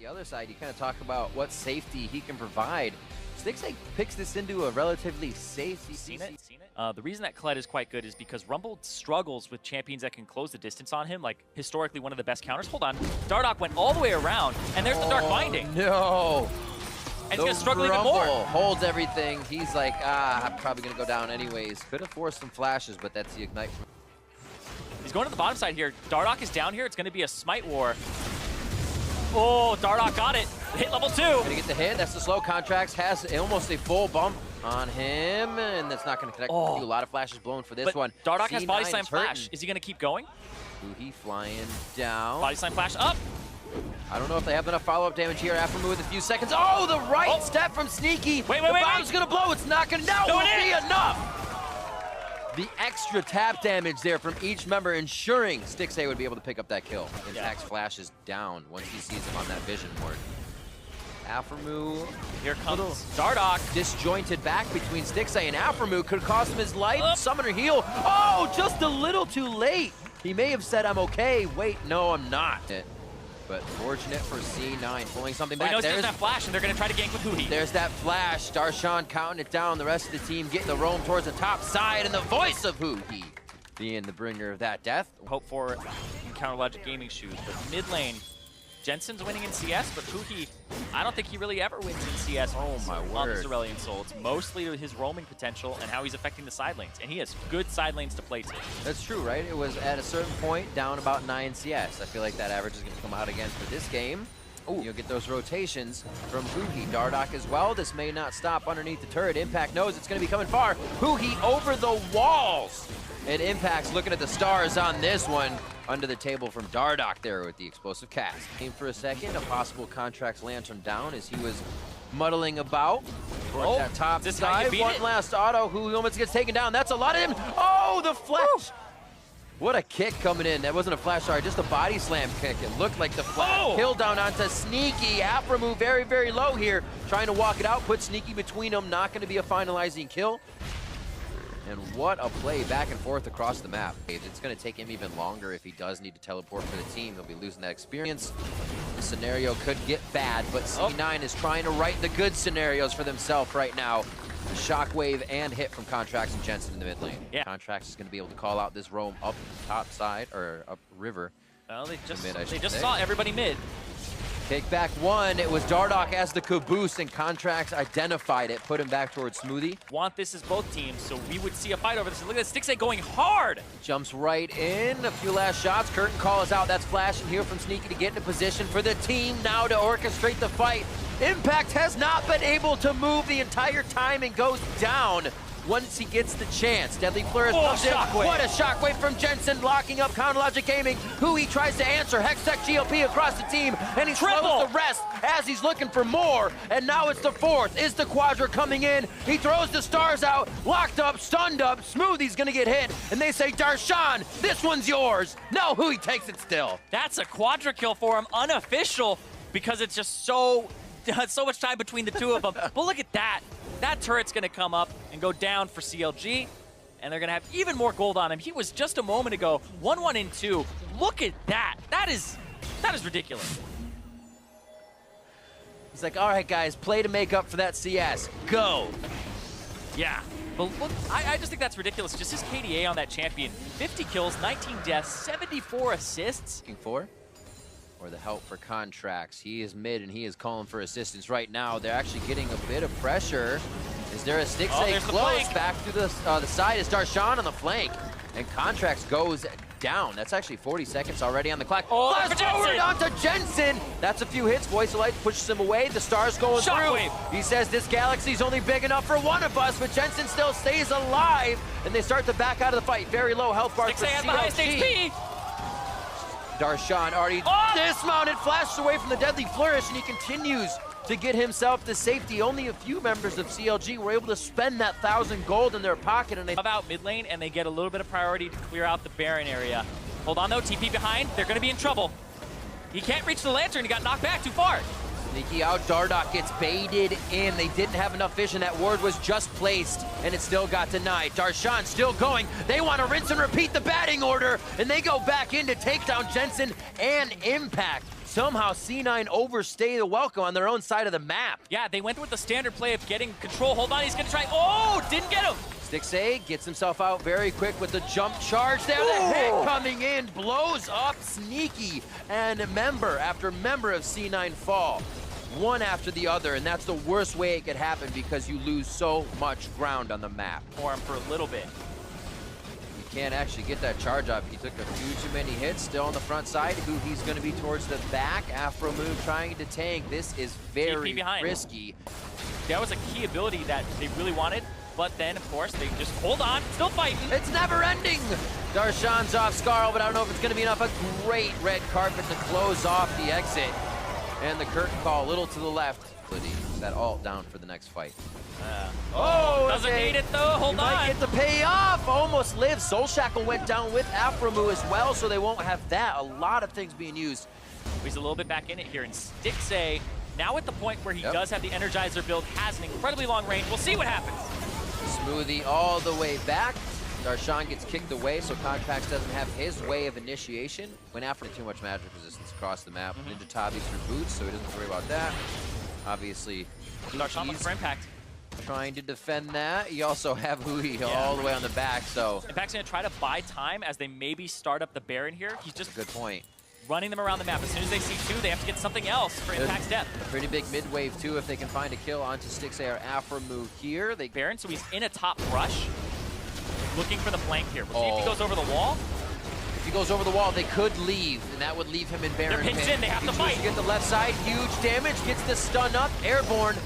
The other side, you kind of talk about what safety he can provide. Stixay picks this into a relatively safe. Seen it? The reason that Kled is quite good is because Rumble struggles with champions that can close the distance on him. Like, historically, one of the best counters. Hold on. Dardoch went all the way around, and there's the Dark Binding. No. And he's going to struggle even more. Holds everything. He's like, I'm probably going to go down anyways. Could have forced some flashes, but that's the Ignite. He's going to the bottom side here. Dardoch is down here. It's going to be a Smite War. Oh, Dardoch got it. Hit level 2. Gonna get the hit. That's the slow. Contracts has almost a full bump on him, and that's not gonna connect. A lot of flashes blown for this one. Dardoch has body slam flash. Is he gonna keep going? He flying down. Body slam flash up. I don't know if they have enough follow-up damage here. After with a few seconds. Oh, the right step from Sneaky. Wait. The bomb's gonna blow. It's not gonna. Now will be enough. The extra tap damage there from each member, ensuring Stixay would be able to pick up that kill. Impact's flash is down once he sees him on that vision ward. Aphromoo, here comes Dardoch. Disjointed back between Stixay and Aphromoo could cost him his life. Summoner heal. Oh, just a little too late. He may have said, I'm okay. Wait, no, I'm not. But fortunate for C9, pulling something back. There's that flash, and they're going to try to gank with Huhi. There's that flash. Darshan counting it down. The rest of the team getting the roam towards the top side, and the voice of Huhi being the bringer of that death. Hope for Encounter Logic Gaming shoes, but mid lane, Jensen's winning in CS, but Huhi, I don't think he really ever wins in CS. Oh my word. On the Cerulean Soul. It's mostly his roaming potential and how he's affecting the side lanes, and he has good side lanes to play to. That's true, right? It was at a certain point down about 9 CS. I feel like that average is going to come out again for this game. You'll get those rotations from Huhi. Dardoch as well. This may not stop underneath the turret. Impact knows it's going to be coming far. Huhi over the walls. And Impact's looking at the stars on this one. Under the table from Dardoch there with the explosive cast. Came for a second. A possible Contracts Lantern down as he was muddling about. That top side. One last auto. Huhi almost gets taken down. That's a lot of him. Oh, the flash. What a kick coming in. That wasn't a flash, sorry, just a body slam kick. It looked like the flash. Kill down onto Sneaky. Aphromoo very, very low here. Trying to walk it out, put Sneaky between them. Not going to be a finalizing kill. And what a play back and forth across the map. It's going to take him even longer if he does need to teleport for the team. He'll be losing that experience. The scenario could get bad, but C9 is trying to write the good scenarios for themselves right now. The shockwave and hit from Contracts and Jensen in the mid lane. Contracts is going to be able to call out this roam up top side, or up river. Well, they just saw everybody mid. Take back one. It was Dardoch as the caboose, and Contracts identified it, put him back towards Smoothie. Want this as both teams, so we would see a fight over this. Look at that Stixay going hard. Jumps right in. A few last shots. Curtain call is out. That's flashing here from Sneaky to get into position for the team now to orchestrate the fight. Impact has not been able to move the entire time and goes down once he gets the chance. Deadly Flourish comes in. What a shockwave from Jensen, locking up Counter Logic Gaming. Huhi tries to answer. Hextech GLP across the team, and he slows the rest as he's looking for more. And now it's the fourth. Is the Quadra coming in? He throws the stars out, locked up, stunned up. Smoothie's gonna get hit, and they say, Darshan, this one's yours. No, Huhi takes it still. That's a Quadra kill for him, unofficial, because it's just so much time between the two of them. But look at that. That turret's going to come up and go down for CLG, and they're going to have even more gold on him. He was just a moment ago 1-1 in 2. Look at that. That is ridiculous. He's like, all right, guys, play to make up for that CS. Go. Yeah. But look, I just think that's ridiculous. Just his KDA on that champion. 50 kills, 19 deaths, 74 assists. Looking for? Or the help for Contracts. He is mid and he is calling for assistance right now. They're actually getting a bit of pressure. Is there a Stixay close? Back to the side is Darshan on the flank. And Contracts goes down. That's actually 40 seconds already on the clock. Flash forward onto Jensen. That's a few hits. Voice of Light pushes him away. The star's going through. He says this galaxy's only big enough for one of us, but Jensen still stays alive. And they start to back out of the fight. Very low health bar for CLG. Stixay has the highest HP. Darshan already dismounted, flashes away from the Deadly Flourish, and he continues to get himself to safety. Only a few members of CLG were able to spend that 1,000 gold in their pocket, and they out mid lane, and they get a little bit of priority to clear out the Baron area. Hold on though, TP behind. They're going to be in trouble. He can't reach the Lantern. He got knocked back too far. Sneaky out, Dardoch gets baited in. They didn't have enough vision. That ward was just placed, and it still got denied. Darshan still going. They want to rinse and repeat the batting order, and they go back in to take down Jensen and Impact. somehow C9 overstay the welcome on their own side of the map. Yeah, they went with the standard play of getting control. Hold on, he's gonna try. Oh, didn't get him. Stixay gets himself out very quick with the jump charge there. The hit coming in, blows up Sneaky, and member after member of C9 fall. One after the other, and that's the worst way it could happen because you lose so much ground on the map. For him for a little bit. You can't actually get that charge up. He took a few too many hits, still on the front side. Who he's going to be towards the back. Afro move trying to tank. This is very risky. That was a key ability that they really wanted, but then, of course, they just hold on, still fighting. It's never ending. Darshan's off Scarl, but I don't know if it's going to be enough. A great red carpet to close off the exit. And the curtain call a little to the left. That ult down for the next fight. Doesn't need it though, hold on. Might get the payoff, almost lives. Soul Shackle went down with Afromu as well, so they won't have that. A lot of things being used. He's a little bit back in it here, and Stixay, now at the point where he does have the Energizer build, has an incredibly long range. We'll see what happens. Smoothie all the way back. Darshan gets kicked away, so Contracts doesn't have his way of initiation. Went after too much magic resistance across the map. Ninja Tabi's for boots, so he doesn't worry about that. Obviously, Darshan looks for Impact. Trying to defend that. You also have Hui all the way on the back, so. Impact's gonna try to buy time as they maybe start up the Baron here. He's just good point. Running them around the map. As soon as they see two, they have to get something else for Impact's death. A pretty big mid wave too if they can find a kill onto Stixay or Afro move here. Baron, so he's in a top rush. Looking for the flank here. We'll see if he goes over the wall. If he goes over the wall, they could leave, and that would leave him in Baron. They're pinched in, they have to fight. Get the left side, huge damage, gets the stun up, airborne.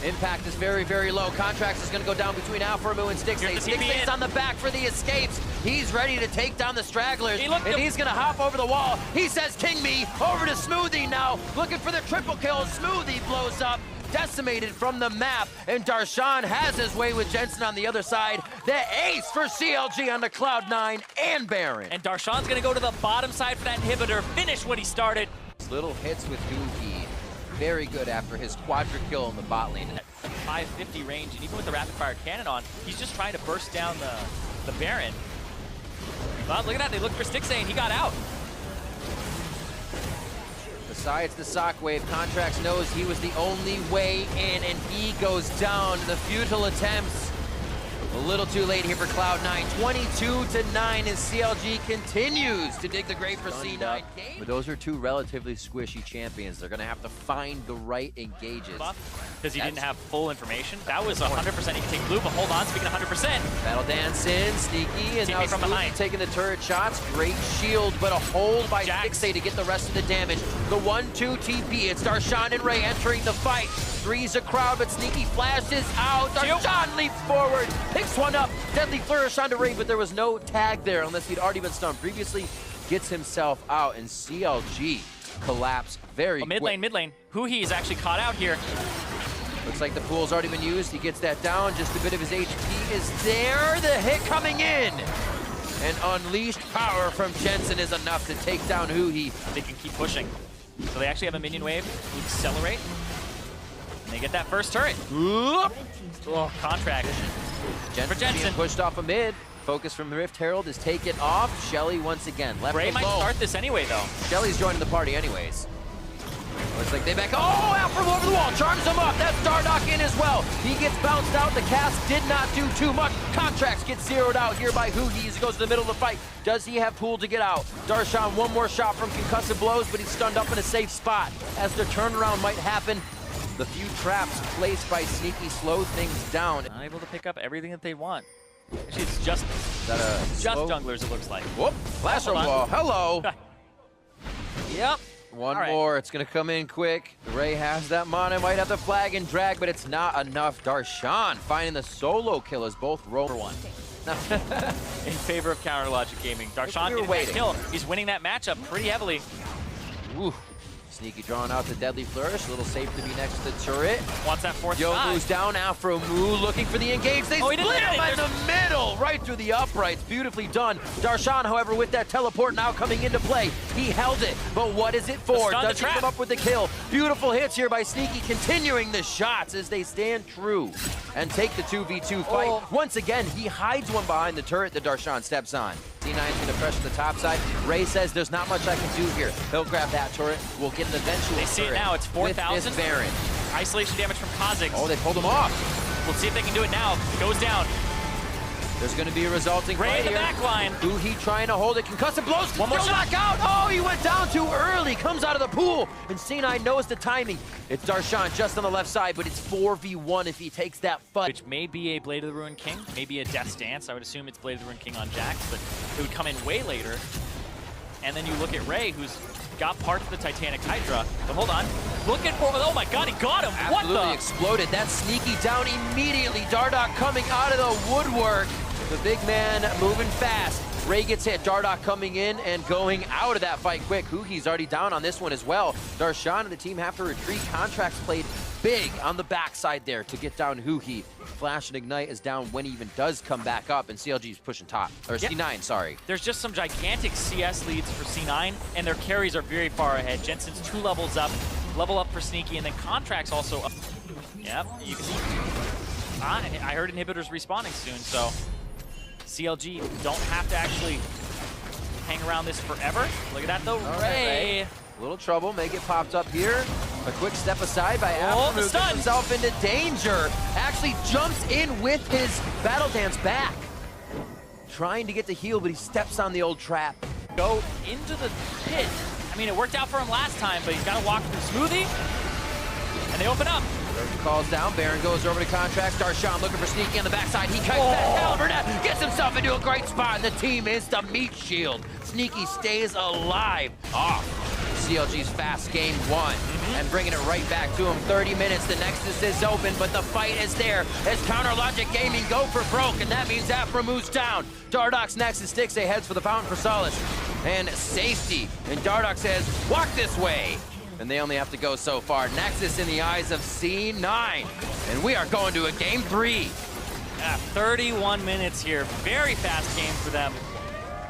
Impact is very, very low. Contracts is going to go down between Alpharmu and Stixay. Stixay's on the back for the escapes. He's ready to take down the stragglers, and he's going to hop over the wall. He says, "King me," over to Smoothie now, looking for the triple kill. Smoothie blows up, decimated from the map, and Darshan has his way with Jensen on the other side. The ace for CLG on the Cloud9 and Baron. And Darshan's going to go to the bottom side for that inhibitor, finish what he started. Little hits with Doogie. Very good after his quadra kill in the bot lane. At 550 range, and even with the rapid fire cannon on, he's just trying to burst down the Baron. But look at that, they looked for Stixay and he got out. Besides the sock wave, Contracts knows he was the only way in, and he goes down. The futile attempts. A little too late here for Cloud9. 22-9, and CLG continues to dig the grave for C9. But those are two relatively squishy champions. They're going to have to find the right engages. Because he didn't have full information. That was 100%. He can take blue, but hold on, speaking of 100%. Battle Dance in, Sneaky, and now from behind. taking the turret shots. Great shield, but a hold by Stixay to get the rest of the damage. The 1-2 TP. It's Darshan and Ray entering the fight. Three's a crowd, but Sneaky flashes out. Darshan leaps forward, picks one up. Deadly flourish onto Ray, but there was no tag there unless he'd already been stunned previously. Gets himself out, and CLG collapse very quick. Mid lane. Huhi is actually caught out here. Looks like the pool's already been used. He gets that down. Just a bit of his HP is there. The hit coming in. And unleashed power from Jensen is enough to take down Huhi. They can keep pushing. So they actually have a minion wave. Accelerate. And they get that first turret. Contract. Jensen being pushed off a mid. Focus from the Rift Herald is taken off. Shelly once again left Ray might start this anyway, though. Shelly's joining the party anyways. Looks like they back. Oh, out from over the wall. Charms him up. That's Dardock in as well. He gets bounced out. The cast did not do too much. Contracts get zeroed out here by Hugi as he goes to the middle of the fight. Does he have pool to get out? Darshan, one more shot from concussive blows, but he's stunned up in a safe spot. As the turnaround might happen, the few traps placed by Sneaky slow things down. Not able to pick up everything that they want. Actually, it's just junglers, it looks like. Whoop, flasher wall, hello. Yep. One more, it's gonna come in quick. Ray has that mana, might have the flag and drag, but it's not enough. Darshan finding the solo kill as both roll for one. In favor of Counter Logic Gaming. Darshan getting that kill. He's winning that matchup pretty heavily. Ooh. Sneaky drawing out the Deadly Flourish. A little safe to be next to the turret. Wants that fourth shot. Yo moves down. Afro Moo looking for the engage. They split him in the middle, right through the uprights. Beautifully done. Darshan, however, with that teleport now coming into play. He held it, but what is it for? Stun the Does he trap. come up with the kill? Beautiful hits here by Sneaky, continuing the shots as they stand true and take the 2v2 fight. Oh. Once again, he hides one behind the turret that Darshan steps on. C9's gonna pressure the top side. Ray says there's not much I can do here. He'll grab that turret. We'll get an eventual They see it turret now. It's 4,000. with this Baron. Isolation damage from Kha'Zix. Oh, they pulled him off. We'll see if they can do it now. It goes down. There's going to be a resulting Ray fight in the here. back line. He trying to hold it. Concussive blows. One more Still shot. knock out. Oh, he went down too early. Comes out of the pool. And C9 knows the timing. It's Darshan just on the left side, but it's 4v1 if he takes that fight. Which may be a Blade of the Ruined King, maybe a Death's Dance. I would assume it's Blade of the Ruined King on Jax, but it would come in way later. And then you look at Ray, who's got parts of the Titanic Hydra. But hold on. Looking for, oh my god, he got him. Absolutely What the? exploded. That Sneaky down immediately. Dardoch coming out of the woodwork. The big man moving fast. Ray gets hit. Dardoch coming in and going out of that fight quick. Hugi's already down on this one as well. Darshan and the team have to retreat. Contracts played big on the backside there to get down Hugi. Flash and Ignite is down when he even does come back up, and CLG is pushing top. Or Yep. C9, sorry. There's just some gigantic CS leads for C9, and their carries are very far ahead. Jensen's 2 levels up, level up for Sneaky, and then Contracts also up. Yep, you can see. I heard Inhibitors respawning soon, so CLG don't have to actually hang around this forever. Look at that though, Ray. Little trouble, may get popped up here. A quick step aside by Oh, the Afternoon, stun. gets himself into danger. Actually jumps in with his Battle Dance back. Trying to get the heal, but he steps on the old trap. Go into the pit. I mean, it worked out for him last time, but he's got to walk through Smoothie, and they open up. Calls down, Baron goes over to Contracts. Darshan looking for Sneaky on the backside. He kites that caliber net, gets himself into a great spot, and the team is the meat shield. Sneaky stays alive. Off. CLG's fast game 1, and bringing it right back to him. 30 minutes, the Nexus is open, but the fight is there as Counter Logic Gaming go for broke, and that means Afro moves down. Dardoch's Nexus sticks, they heads for the Fountain for Solace and safety, and Dardoch says, walk this way. And they only have to go so far. Nexus in the eyes of C9, and we are going to a game 3. Yeah, 31 minutes here. Very fast game for them.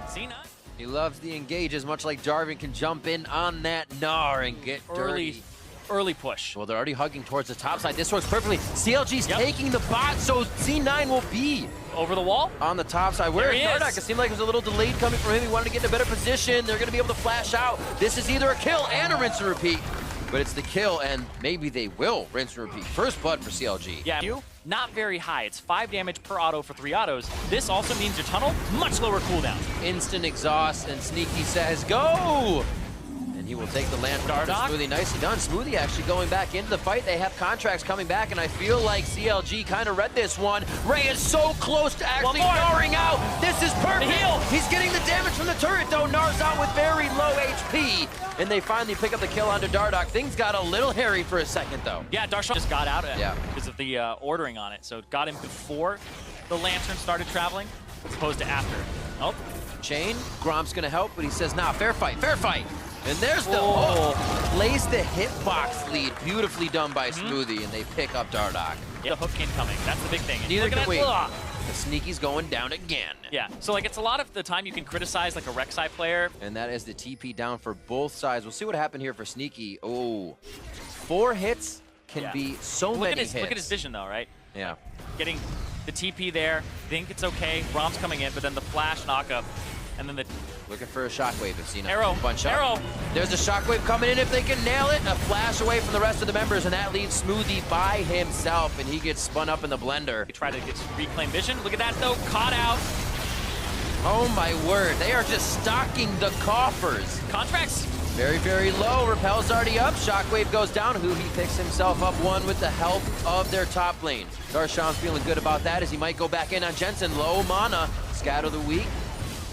C9. He loves the engages, much like Jarvan can jump in on that Gnar and get dirty. Early push. Well, they're already hugging towards the top side. This works perfectly. CLG's Yep. taking the bot, so C9 will be Over the wall. on the top side. Where There is he is. Dardoch? It seemed like it was a little delayed coming from him. He wanted to get in a better position. They're going to be able to flash out. This is either a kill and a rinse and repeat. But it's the kill, and maybe they will rinse and repeat. First blood for CLG. Yeah, not very high. It's 5 damage per auto for 3 autos. This also means your tunnel, much lower cooldown. Instant exhaust, and Sneaky says, go! And he will take the land from Dardoch. Smoothie. Nicely done. Smoothie actually going back into the fight. They have Contracts coming back, and I feel like CLG kind of read this one. Ray is so close to actually One more. Gnaring out. This is perfect. The heal. He's getting the damage from the turret, though. Gnar's out with very low HP. And they finally pick up the kill onto Dardoch. Things got a little hairy for a second, though. Yeah, Darshan just got out of it Yeah. because of the ordering on it. So it got him before the Lantern started traveling, as opposed to after. Oh, Chain, Gromp's gonna help, but he says, nah, fair fight, fair fight. And there's the lays the hitbox lead, beautifully done by Smoothie, and they pick up Dardoch. yeah, the hook incoming. That's the big thing. And Neither look at can we. that. The Sneaky's going down again. Yeah, so like it's a lot of the time you can criticize like a Rek'Sai player. And that is the TP down for both sides. We'll see what happened here for Sneaky. Oh, 4 hits can be so many hits. Look at his vision though, right? Yeah. Getting the TP there, think it's okay. Rom's coming in, but then the flash knockup, and then the Looking for a shockwave if Cena arrow. bunch up. Arrow. There's a shockwave coming in if they can nail it. A flash away from the rest of the members, and that leaves Smoothie by himself, and he gets spun up in the blender. He tried to get reclaim vision. Look at that though, caught out. Oh my word, they are just stocking the coffers. Contracts. Very, very low. Repel's already up. Shockwave goes down. He picks himself up 1 with the help of their top lane. Darshan's feeling good about that as he might go back in on Jensen. Low mana. Scatter the weak.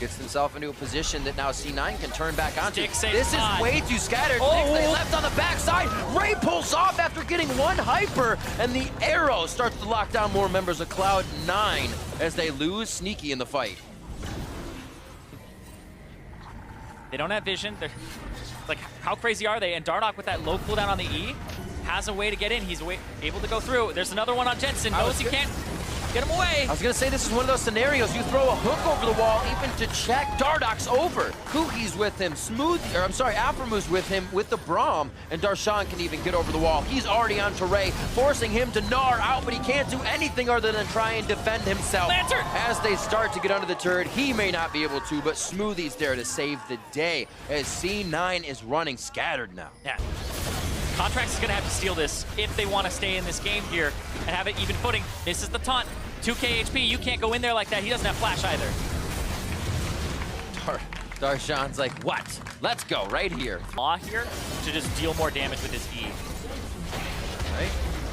Gets himself into a position that now C9 can turn back onto. This is way too scattered. They left on the backside. Ray pulls off after getting 1 hyper, and the arrow starts to lock down more members of Cloud9 as they lose Sneaky in the fight. They don't have vision. They're like, how crazy are they? And Dardoch with that low cooldown on the E has a way to get in. He's able to go through. There's another one on Jensen. Knows he can't. Get him away. I was gonna say this is one of those scenarios. You throw a hook over the wall even to check. Dardock's over. Kuki's with him. Aframu's with him with the Braum, and Darshan can even get over the wall. He's already on to Ray, forcing him to gnaw out, but he can't do anything other than try and defend himself. Lantern! As they start to get under the turret, he may not be able to, but Smoothie's there to save the day as C9 is running scattered now. Yeah. Contracts is going to have to steal this if they want to stay in this game here and have it even footing. This is the taunt. 2k HP, you can't go in there like that. He doesn't have flash either. Darshan's like, what? Let's go right here. Law here to just deal more damage with his E. Right?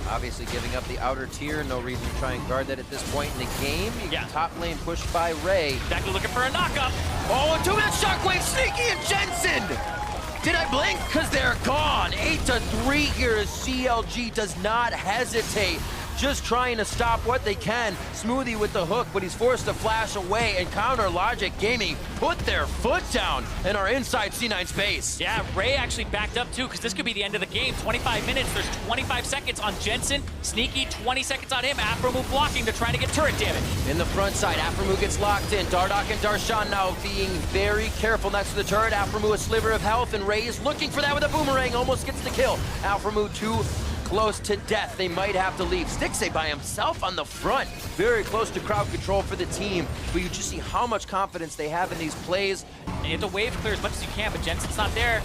Obviously giving up the outer tier. No reason to try and guard that at this point in the game. Top lane pushed by Ray. Exactly looking for a knockup. Oh, a 2-minute shockwave, Sneaky and Jensen! Did I blink? Because they're gone. 8-3 here as CLG does not hesitate. Just trying to stop what they can. Smoothie with the hook, but he's forced to flash away, and Counter Logic Gaming put their foot down and are inside C9 space. Yeah, Ray actually backed up too, because this could be the end of the game. 25 minutes, there's 25 seconds on Jensen. Sneaky, 20 seconds on him. Aframu blocking, they're trying to get turret damage. In the front side, Aframu gets locked in. Dardock and Darshan now being very careful next to the turret. Aframu a sliver of health, and Ray is looking for that with a boomerang. Almost gets the kill. Aframu too close to death. They might have to leave. Stixxay by himself on the front. Very close to crowd control for the team, but you just see how much confidence they have in these plays. And you have to wave clear as much as you can, but Jensen's not there.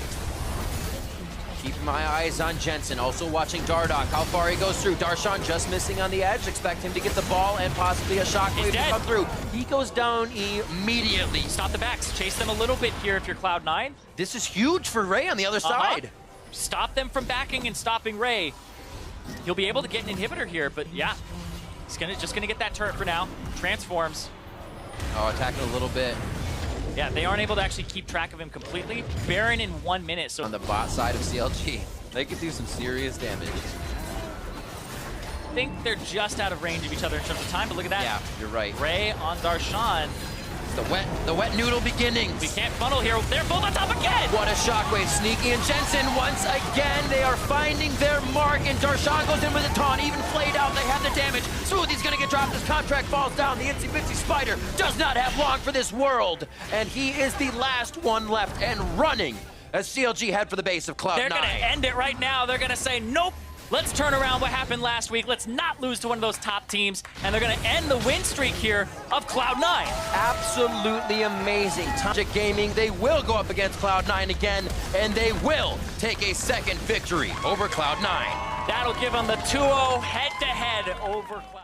Keeping my eyes on Jensen, also watching Dardock, how far he goes through. Darshan just missing on the edge. Expect him to get the ball and possibly a shockwave to come through. He goes down immediately. Stop the backs. Chase them a little bit here if you're Cloud9. This is huge for Ray on the other side. Stop them from backing and stopping Ray. He'll be able to get an inhibitor here, but yeah, he's just gonna get that turret for now. Transforms. Oh, attacking a little bit. Yeah, they aren't able to actually keep track of him completely. Baron in 1 minute, so on the bot side of CLG, they could do some serious damage. I think they're just out of range of each other in terms of time, but look at that. Yeah, you're right. Ray on Darshan. The wet noodle beginnings. We can't funnel here. They're both on top again. What a shockwave. Sneaky and Jensen once again. They are finding their mark, and Darshan goes in with a taunt. Even flayed out, they have the damage. Smoothie's gonna get dropped. His contract falls down. The itsy bitsy spider does not have long for this world, and he is the last one left and running as CLG head for the base of Cloud9. They're gonna end it right now. They're gonna say, nope. Let's turn around what happened last week. Let's not lose to one of those top teams. And they're going to end the win streak here of Cloud9. Absolutely amazing. Logic Gaming, they will go up against Cloud9 again, and they will take a second victory over Cloud9. That'll give them the 2-0 head-to-head over Cloud9.